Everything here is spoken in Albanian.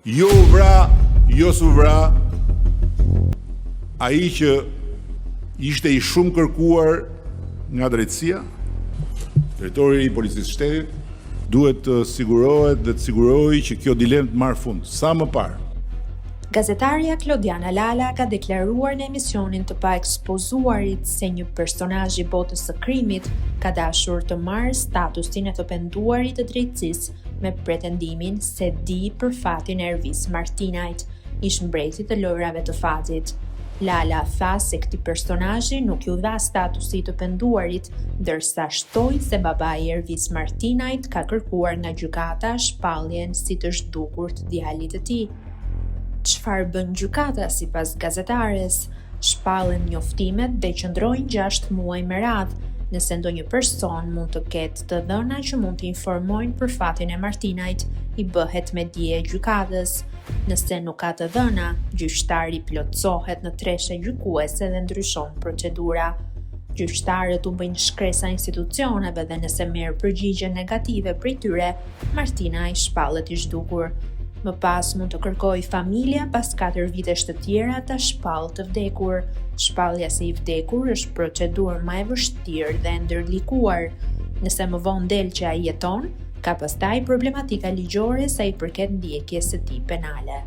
Jo u vra, jo s'u vra, ai që ishte i shumë kërkuar nga drejtësia, drejtori i policisë shtetit, duhet të sigurohet dhe të sigurojë që kjo dilemë të marrë fund, sa më parë. Gazetarja Klodiana Lala ka deklaruar në emisionin të paekspozuarit se një personazh i botës së krimit ka dashur të marrë statusin e të penduarit të drejtësisë me pretendimin se di për fatin e Ervis Martinajt, ish mbreti të lojrave të fatit. Lala tha se këtij personazhi nuk ju dha statusi të penduarit, ndërsa shtoi se babai i Ervis Martinajt ka kërkuar nga gjykata shpalljen si të zhdukurt djalit të tij. Çfarë bën gjykata sipas gazetares? Shpallen njoftimet dhe qëndrojnë 6 muaj me radhë, nëse ndonjë person mund të ketë të dhëna që mund të informojnë për fatin e Martinajt, i bëhet me dije e gjykatës. Nëse nuk ka të dhëna, gjyqtari plotësohet në treshe gjykuese dhe ndryshon procedura. Gjyqtarët u bëjnë shkresa institucioneve dhe nëse merr përgjigje negative prej tyre, Martinaj shpallet i zhdukur. Më pas mund të kërkoj familja pas 4 vitesh të tjera ta shpallë të vdekur. Shpallja se i vdekur është procedurë më e vështirë dhe ndërlikuar. Nëse më vonë del që ai jeton, ka pastaj problematika ligjore sa i përket ndjekjes së tij penale.